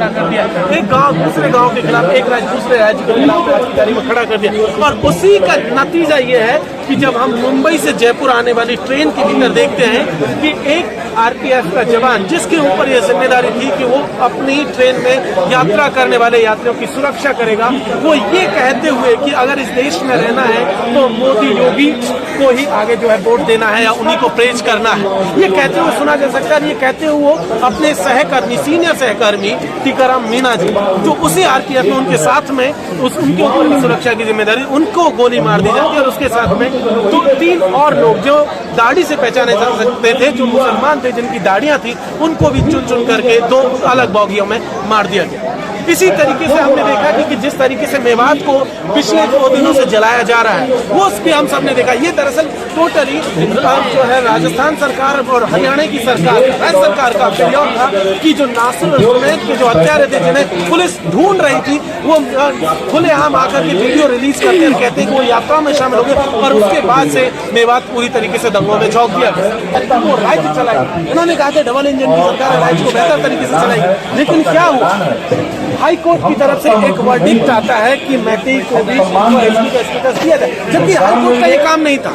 खड़ा कर दिया, एक गांव दूसरे गांव के खिलाफ, एक राज्य दूसरे राज्य के खिलाफ आज की तारीख में खड़ा कर दिया। और उसी का नतीजा ये है कि जब हम मुंबई से जयपुर आने वाली ट्रेन के भीतर देखते हैं कि एक आरपीएफ का जवान, जिसके ऊपर यह जिम्मेदारी थी कि वो अपनी ट्रेन में यात्रा करने वाले यात्रियों की सुरक्षा करेगा, वो ये कहते हुए कि अगर इस देश में रहना है तो मोदी योगी को ही आगे जो है वोट देना है या उन्हीं को प्रेज करना है, ये कहते हुए सुना जा सकता है। ये कहते हुए वो अपने सहकर्मी, सीनियर सहकर्मी टीकाराम मीणा जी, जो उसी आरपीएफ में उनके साथ में उनके ऊपर की सुरक्षा की जिम्मेदारी, उनको गोली मार दी जाती है। और उसके साथ में 2-3 और लोग जो दाढ़ी से पहचाने जा सकते थे, जो मुसलमान थे, जिनकी दाढ़ियां थी, उनको भी चुन चुन करके 2 अलग बॉगियों में मार दिया गया। इसी तरीके से हमने देखा कि जिस तरीके से मेवात को पिछले 2 दिनों से जलाया जा रहा है, वो उस पर हम सबने देखा। ये दरअसल टोटली जो है राजस्थान सरकार और हरियाणा की सरकार, राज्य सरकार का फेलियर था कि जो नासिर जुनैद के जो हत्यारे थे, जिन्हें पुलिस ढूंढ रही थी, वो खुलेआम आकर के वीडियो रिलीज करते हैं, कहते हैं कि वो यात्रा में शामिल हो गए। और उसके बाद से मेवात पूरी तरीके से दंगों में झोंक दिया गया। वो राज्य चलाई, उन्होंने कहा था डबल इंजन की सरकार राज्य को बेहतर तरीके से चलाएगी, लेकिन क्या हुआ? हाई कोर्ट की तरफ से एक वर्डिक्ट आता है कि मैती को भी एसपी का स्टेटस दिया जाए, जबकि हाई कोर्ट का ये काम नहीं था।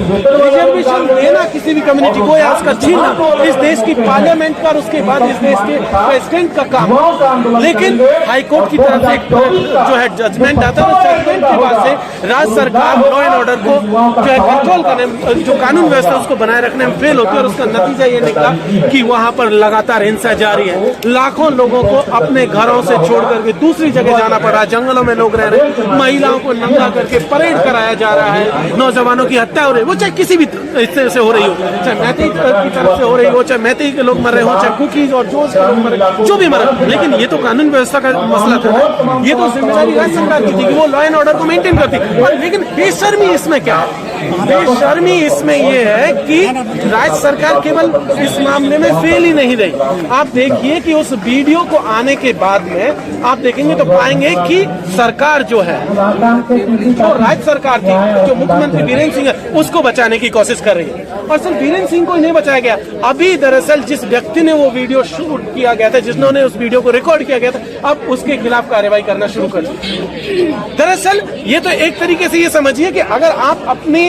रिजर्वेशन देना किसी भी कम्युनिटी को या उसका छीनना इस देश की पार्लियामेंट का और उसके बाद इस देश के प्रेसिडेंट का काम। लेकिन हाई कोर्ट की तरफ से जो है जजमेंट आता है, जजमेंट के बाद से राज्य सरकार लॉ एंड ऑर्डर को जो है कंट्रोल करने, जो कानून व्यवस्था उसको बनाए रखने में फेल होती है। और उसका नतीजा ये निकला कि वहां पर लगातार हिंसा जारी है। लाखों लोगों को अपने घरों से छोड़ करके दूसरी जगह जाना पड़ रहा है, जंगलों में लोग रह रहे हैं, महिलाओं को नंगा करके परेड कराया जा रहा है, नौजवानों की हत्या हो रही है, वो चाहे किसी भी हिस्से से हो रही हो, चाहे मैती की तरफ से हो रही हो, चाहे मैती के लोग मर रहे हो, चाहे कुकीज और जोश के लोग मर रहे, जो भी मर रहे। लेकिन ये तो कानून व्यवस्था का मसला था, ये तो जिम्मेदारी राज्य सरकार की थी कि वो लॉ एंड ऑर्डर को मेंटेन करती। लेकिन बेशर्मी इसमें क्या है? बेशर्मी इसमें यह है कि राज्य सरकार केवल इस मामले में फेल ही नहीं रही। आप देखिए कि उस वीडियो को आने के बाद में आप देखेंगे तो पाएंगे कि सरकार जो है, जो राज्य सरकार थी, जो मुख्यमंत्री वीरेंद्र सिंह है, उसको बचाने की कोशिश कर रही है। और सिर्फ वीरेंद्र सिंह को ही नहीं बचाया गया, अभी दरअसल जिस व्यक्ति ने वो वीडियो शूट किया गया था, जिन्होंने उस वीडियो को रिकॉर्ड किया गया था, अब उसके खिलाफ कार्रवाई करना शुरू कर दी। दरअसल ये तो एक तरीके से ये समझिए कि अगर आप अपने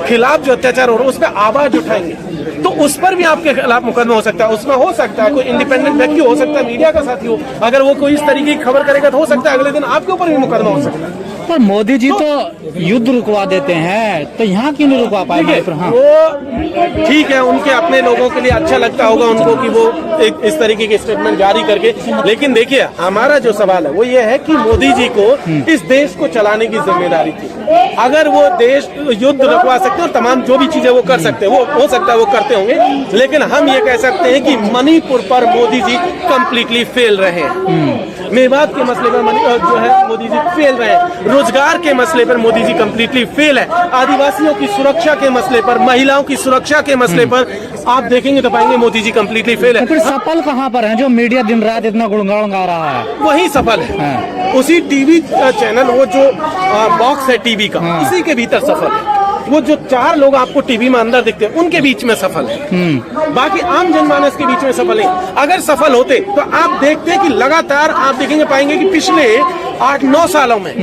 खिलाफ जो अत्याचार हो रहा है उस पर आवाज उठाएंगे तो उस पर भी आपके खिलाफ मुकदमा हो सकता है। उसमें हो सकता है कोई इंडिपेंडेंट व्यक्ति हो सकता है, मीडिया का साथी हो, अगर वो कोई इस तरीके की खबर करेगा तो हो सकता है अगले दिन आपके ऊपर भी मुकदमा हो सकता है। पर मोदी जी तो युद्ध रुकवा देते हैं, तो यहाँ क्यों नहीं रुकवा पाएंगे? हाँ। वो ठीक है, उनके अपने लोगों के लिए अच्छा लगता होगा उनको कि वो एक इस तरीके के स्टेटमेंट जारी करके। लेकिन देखिए, हमारा जो सवाल है वो ये है कि मोदी जी को इस देश को चलाने की जिम्मेदारी थी। अगर वो देश युद्ध रुकवा सकते हैं और तमाम जो भी चीजें वो कर सकते हैं, वो हो सकता है वो करते होंगे। लेकिन हम ये कह सकते हैं कि मणिपुर पर मोदी जी कम्प्लीटली फेल रहे हैं, मेवात के मसले पर जो है मोदी जी फेल रहे हैं, रोजगार के मसले पर मोदी जी कम्प्लीटली फेल है, आदिवासियों की सुरक्षा के मसले पर, महिलाओं की सुरक्षा के मसले पर आप देखेंगे तो पाएंगे मोदी जी कम्प्लीटली फेल है। फिर सफल कहाँ पर है जो मीडिया दिन रात इतना गुणगान गा रहा है? वही सफल है, उसी टीवी चैनल, वो जो बॉक्स है टीवी का, उसी के भीतर सफल है। वो जो 4 लोग आपको टीवी में अंदर दिखते हैं उनके बीच में सफल है, बाकी आम जनमानस के बीच में सफल नहीं। अगर सफल होते तो आप देखते कि लगातार आप देखेंगे पाएंगे कि पिछले 8-9 सालों में,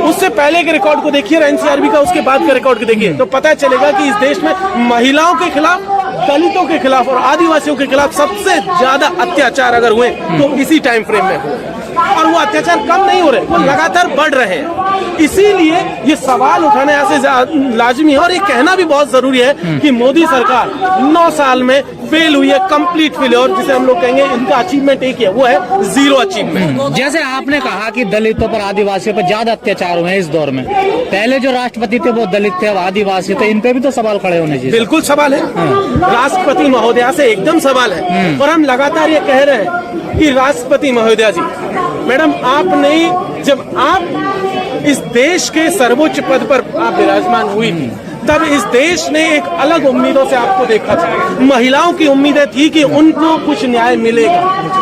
उससे पहले के रिकॉर्ड को देखिए एनसीआरबी का, उसके बाद का रिकॉर्ड को देखिए तो पता चलेगा कि इस देश में महिलाओं के खिलाफ, दलितों के खिलाफ और आदिवासियों के खिलाफ सबसे ज्यादा अत्याचार अगर हुए तो इसी टाइम फ्रेम में हुए। और वो अत्याचार कम नहीं हो रहे, वो लगातार बढ़ रहे हैं। इसीलिए ये सवाल उठाना ऐसे लाजमी है और ये कहना भी बहुत जरूरी है कि मोदी सरकार 9 साल में फेल हुई है, कंप्लीट फेल, और जिसे हम लोग कहेंगे इनका अचीवमेंट एक ही है, वो है 0 अचीवमेंट। जैसे आपने कहा कि दलितों पर, आदिवासियों पर ज्यादा अत्याचार हुए हैं इस दौर में, पहले जो राष्ट्रपति थे वो दलित थे, अब आदिवासी थे, इन पे भी तो सवाल खड़े होने चाहिए। बिल्कुल सवाल है, राष्ट्रपति महोदया से एकदम सवाल है। और हम लगातार ये कह रहे हैं कि राष्ट्रपति महोदया जी, मैडम आप नहीं, जब आप इस देश के सर्वोच्च पद पर आप विराजमान हुई थी तब इस देश ने एक अलग उम्मीदों से आपको देखा था। महिलाओं की उम्मीदें थी कि उनको कुछ न्याय मिलेगा,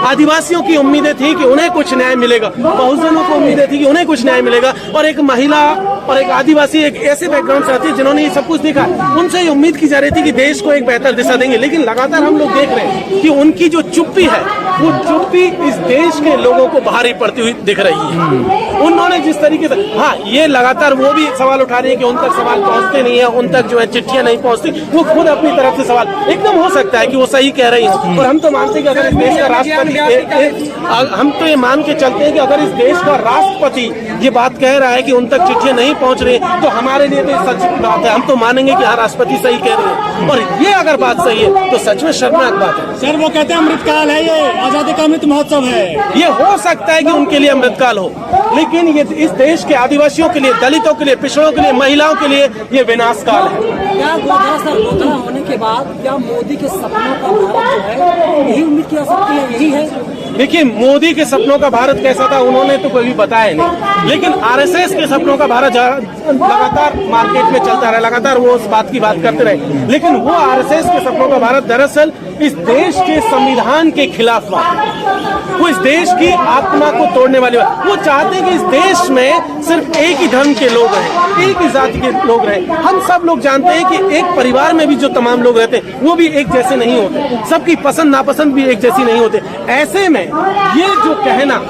आदिवासियों की उम्मीदें थी कि उन्हें कुछ न्याय मिलेगा, बहुजनों को उम्मीदें थी कि उन्हें कुछ न्याय मिलेगा। और एक महिला और एक आदिवासी एक ऐसे बैकग्राउंड से आती है जिन्होंने ये सब कुछ देखा, उनसे ये उम्मीद की जा रही थी कि देश को एक बेहतर दिशा देंगे, लेकिन लगातार हम लोग देख रहे हैं कि उनकी जो चुप्पी है वो चुप्पी इस देश के लोगों को भारी पड़ती हुई दिख रही है। उन्होंने जिस तरीके से, हाँ, ये लगातार वो भी सवाल उठा रही है कि उन तक सवाल पहुंचते नहीं है, उन तक जो है चिट्ठियां नहीं पहुंचती, वो खुद अपनी तरफ से सवाल, एकदम हो सकता है कि वो सही कह रही है, और हम तो मानते हैं कि अगर इस देश का राष्ट्रपति, हम तो ये मान के चलते हैं कि अगर इस देश का राष्ट्रपति ये बात कह रहा है कि उन तक चिट्ठियां नहीं पहुंच रही, तो हमारे लिए तो सच बात है, हम तो मानेंगे कि हाँ, राष्ट्रपति सही कह रहे हैं, और ये अगर बात सही है तो सच में शर्मनाक बात है। सर, वो कहते हैं अमृतकाल है, ये आजादी का अमृत महोत्सव है। ये हो सकता है कि उनके लिए अमृतकाल हो, लेकिन ये इस देश के आदिवासियों के लिए, दलितों के लिए, पिछड़ों के लिए, महिलाओं के लिए ये विनाश काल है। क्या गोधरा होने के बाद क्या मोदी के सपनों का भारत जो है यही उम्मीद की जा सकती है, यही है? देखिए, मोदी के सपनों का भारत कैसा था उन्होंने तो कभी बताया नहीं, लेकिन आरएसएस के सपनों का भारत लगातार मार्केट में चलता रहा, लगातार वो उस बात की बात करते रहे, लेकिन वो आरएसएस के सपनों का भारत दरअसल इस देश के संविधान के खिलाफ बात, वो इस देश की आत्मा को तोड़ने वाली बात। वो चाहते हैं कि इस देश में सिर्फ एक ही धर्म के लोग रहें, एक ही जाति के लोग रहें। हम सब लोग जानते हैं कि एक परिवार में भी जो तमाम लोग रहते हैं वो भी एक जैसे नहीं होते, सबकी पसंद नापसंद भी एक जैसी नहीं होते। ऐसे में ये जो कहना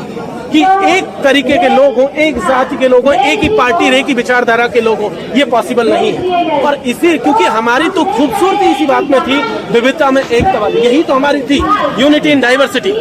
कि एक तरीके के लोग हों, एक जाति के लोग हों, एक ही पार्टी, एक ही विचारधारा के लोग हों, ये पॉसिबल नहीं है। और इसी, क्योंकि हमारी तो खूबसूरती इसी बात में थी, विविधता में एकता वाली, यही तो हमारी थी, यूनिटी इन डाइवर्सिटी।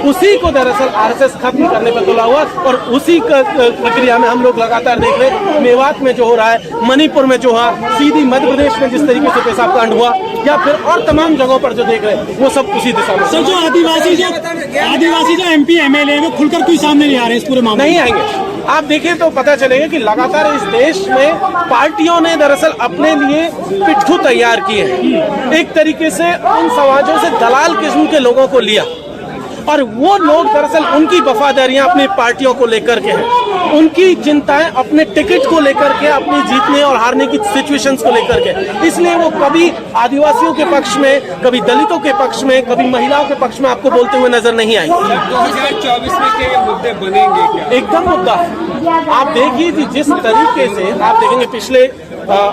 उसी को दरअसल आरएसएस खत्म करने पर तुला हुआ, और उसी प्रक्रिया में हम लोग लगातार देख रहे हैं। मेवात में जो हो रहा है, मणिपुर में जो हुआ, सीधी मध्य प्रदेश में जिस तरीके से पेशाब कांड हुआ, या फिर और तमाम जगहों पर जो देख रहे हैं, वो सब उसी दिशा में। सर, जो आदिवासी जो एमपी एमएलए वो खुलकर क्यों सामने नहीं आ रहे इस पूरे मामले? नहीं आएंगे। आप देखिए तो पता चलेगा कि लगातार इस देश में पार्टियों ने दरअसल अपने लिए पिट्ठू तैयार किए हैं, एक तरीके से उन समाजों से दलाल किस्म के लोगों को लिया, और वो लोग दरअसल उनकी वफादारियां अपनी पार्टियों को लेकर के हैं, उनकी चिंताएं अपने टिकट को लेकर के, अपनी जीतने और हारने की सिचुएशंस को लेकर के। इसलिए वो कभी आदिवासियों के पक्ष में, कभी दलितों के पक्ष में, कभी महिलाओं के पक्ष में आपको बोलते हुए नजर नहीं आएंगे। 2024 में क्या ये मुद्दे बनेंगे क्या? एकदम मुद्दा है। आप देखिए कि जिस तरीके से आप देखेंगे पिछले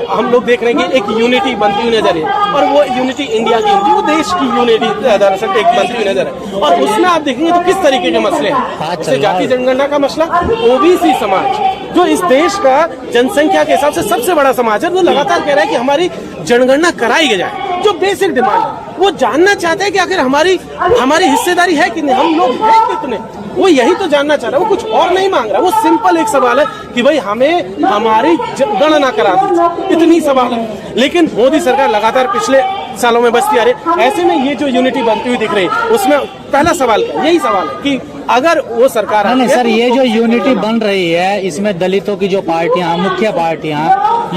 हम लोग देख रहे हैं कि एक यूनिटी बनती हुई नजर है, और वो यूनिटी इंडिया की यूनिटी, वो देश की यूनिटी दरअसल एक बनती हुई नजर है। और उसमें आप देखेंगे तो किस तरीके के मसले हैं, जैसे जाति जनगणना का मसला, ओबीसी समाज जो इस देश का जनसंख्या के हिसाब से सबसे बड़ा समाज है, वो लगातार कह रहा है कि हमारी जनगणना कराई जाए। जो बेसिक डिमांड है, वो जानना चाहते हैं कि आखिर हमारी हिस्सेदारी है कि नहीं, हम लोग हैं कितने, वो यही तो जानना चाह रहा है। वो कुछ और नहीं मांग रहा, वो सिंपल एक सवाल है कि भाई हमें हमारी गणना करा दीजिए, इतनी सवाल है। लेकिन मोदी सरकार लगातार पिछले सालों में बचती आ रही है। ऐसे में ये जो यूनिटी बनती हुई दिख रही है, उसमें पहला सवाल क्या, यही सवाल है कि अगर वो सरकार नहीं सर, ये जो यूनिटी बन रही है, इसमें दलितों की जो पार्टियां, मुख्य पार्टियां,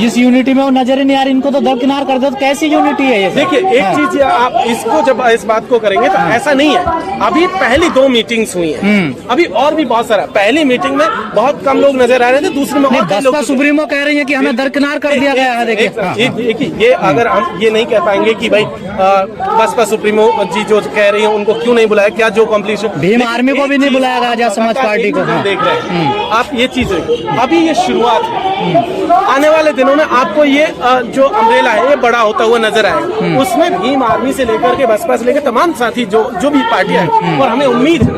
इस यूनिटी में वो नजर ही नहीं आ रही, इनको तो दरकिनार कर दो, तो कैसी यूनिटी है ये? देखिए, एक चीज आप इसको जब इस बात को करेंगे तो ऐसा नहीं है। अभी पहली 2 मीटिंग्स हुई हैं, अभी और भी बहुत सारा। पहली मीटिंग में बहुत कम लोग नजर आ रहे थे, दूसरी में बसपा सुप्रीमो कह रही है कि हमें दरकिनार कर दिया गया है। देखिए, ये अगर हम ये नहीं कह पाएंगे कि भाई बसपा सुप्रीमो जी जो कह रही है उनको क्यों नहीं बुलाया, क्या जो कॉम्प्लीशन, भीम आर्मी को भी नहीं बुलाया गया, आजाद समाज पार्टी को। देख रहे हैं आप, ये चीज अभी ये शुरुआत है। आने वाले दिनों में आपको ये जो अम्ब्रेला है ये बड़ा होता हुआ नजर आएगा। उसमें भीम आर्मी से लेकर के बसपा से लेकर तमाम साथी जो भी पार्टियां हैं, और हमें उम्मीद है,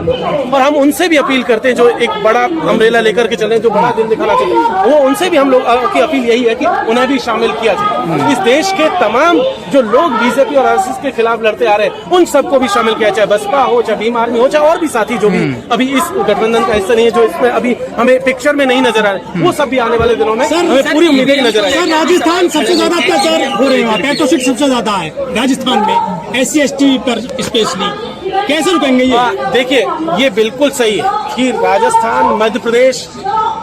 और हम उनसे भी अपील करते हैं जो एक बड़ा अम्ब्रेला लेकर के चले, जो बड़ा दिल दिखाना चाहिए, वो उनसे भी हम लोग की अपील यही है कि उन्हें भी शामिल किया जाए। इस देश के तमाम जो लोग बीजेपी और आरएसएस के खिलाफ लड़ते आ रहे हैं, उन सबको भी शामिल किया, चाहे बसपा हो, चाहे भीम आर्मी हो, चाहे और भी साथी जो भी अभी इस गठबंधन का हिस्सा नहीं है, जो इसमें अभी हमें पिक्चर में नहीं नजर आ रहे, वो सब भी आने वाले दिनों में हमें पूरी उम्मीदें नजर आएगी। राजस्थान सबसे ज्यादा अत्याचार हो रहे हैं, 65 सबसे ज्यादा है राजस्थान में, SC/ST पर स्पेशली, कैसे रुकेंगे ये? देखिए, ये बिल्कुल सही है कि राजस्थान, मध्य प्रदेश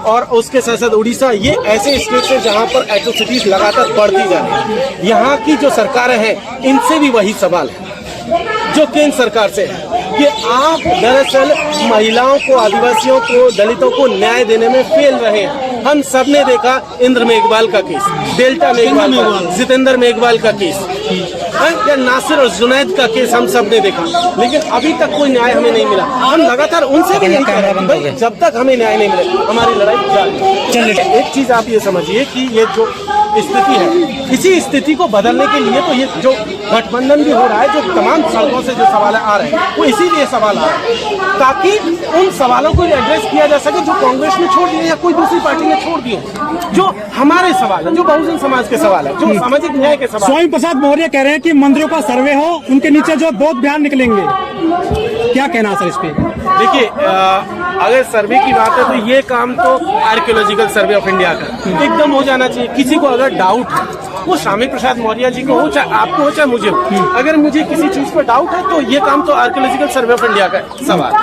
और उसके साथ साथ उड़ीसा, ये ऐसे स्टेट है जहां पर एट्रोसिटीज लगातार बढ़ती जा रही है। यहाँ की जो सरकारें हैं, इनसे भी वही सवाल है जो केंद्र सरकार से है कि आप दरअसल महिलाओं को, आदिवासियों को, दलितों को न्याय देने में फेल रहे हैं। हम सब ने देखा इंद्र मेघवाल का केस, डेल्टा मेघवाल का, जितेंद्र मेघवाल का केस, या नासिर और जुनैद का केस हम सब ने देखा, लेकिन अभी तक कोई न्याय हमें नहीं मिला। हम लगातार उनसे भी यही कह रहे हैं भाई, जब तक हमें न्याय नहीं मिले हमारी लड़ाई जारी है। चलिए। एक चीज आप ये समझिए कि ये जो स्थिति है, इसी स्थिति को बदलने के लिए तो ये जो गठबंधन भी हो रहा है, जो तमाम सड़कों से जो सवाल आ रहे हैं वो इसीलिए सवाल आ रहे हैं ताकि उन सवालों को एड्रेस किया जा सके जो कांग्रेस ने छोड़ दिए या कोई दूसरी पार्टी ने छोड़ दिए, जो हमारे सवाल है, जो बहुजन समाज के सवाल है, जो सामाजिक न्याय के सवाल। स्वामी प्रसाद मौर्य कह रहे हैं कि मंदिरों का सर्वे हो, उनके नीचे जो बौद्ध बयान निकलेंगे, क्या कहना सर इस पे? देखिए, अगर सर्वे की बात है तो ये काम तो आर्कियोलॉजिकल सर्वे ऑफ इंडिया का एकदम हो जाना चाहिए। किसी को अगर डाउट है, वो स्वामी प्रसाद मौर्य जी को हो, चाहे आपको हो, चाहे मुझे हो, अगर मुझे किसी चीज पर डाउट है तो ये काम तो आर्कियोलॉजिकल सर्वे ऑफ इंडिया का सवाल,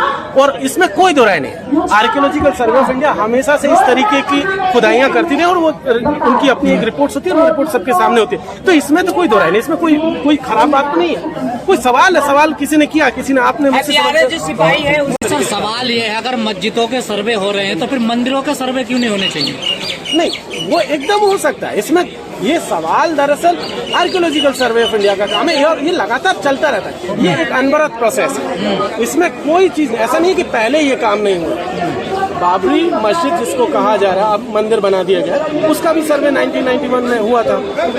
और इसमें कोई दो राय नहीं। आर्कियोलॉजिकल सर्वे ऑफ इंडिया हमेशा से इस तरीके की खुदाइयां करती रही और वो उनकी अपनी एक रिपोर्ट होती है, वो रिपोर्ट सबके सामने होती है, तो इसमें तो कोई दो राय नहीं, इसमें कोई खराब बात नहीं है। कोई सवाल है, सवाल किसी ने किया, किसी ने आपने जो सिपाही है सर सवाल ये है, अगर मस्जिदों के सर्वे हो रहे हैं तो फिर मंदिरों के सर्वे क्यों नहीं होने चाहिए? नहीं, वो एकदम हो सकता है। इसमें ये सवाल दरअसल आर्कियोलॉजिकल सर्वे ऑफ इंडिया का काम है और ये लगातार चलता रहता है, ये एक अनवरत प्रोसेस है। इसमें कोई चीज ऐसा नहीं कि पहले ये काम नहीं हुआ। बाबरी मस्जिद जिसको कहा जा रहा है, अब मंदिर बना दिया गया, उसका भी सर्वे 1991 में हुआ था,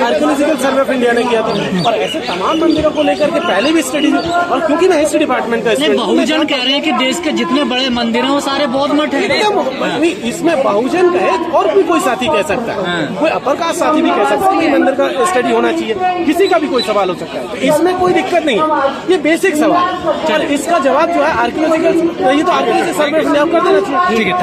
आर्कियोलॉजिकल सर्वे ऑफ इंडिया ने किया था। और ऐसे तमाम मंदिरों को लेकर के पहले भी स्टडी, और क्योंकि मैं हिस्ट्री डिपार्टमेंट का बहुजन कह रहे हैं कि देश के जितने बड़े मंदिर हैं वो सारे बौद्ध मठ हैं। नहीं, इसमें बहुजन कहे और भी कोई साथी कह सकता है, कोई अपर कास्ट साथी भी कह सकता है कि मंदिर का स्टडी होना चाहिए, किसी का भी कोई सवाल हो सकता है, तो इसमें कोई दिक्कत नहीं है। ये बेसिक सवाल है और इसका जवाब जो है आर्कियोलॉजिकल, ये तो आर्कियोलॉजिकल सर्वे ऑफ इंडिया कर देना चाहिए।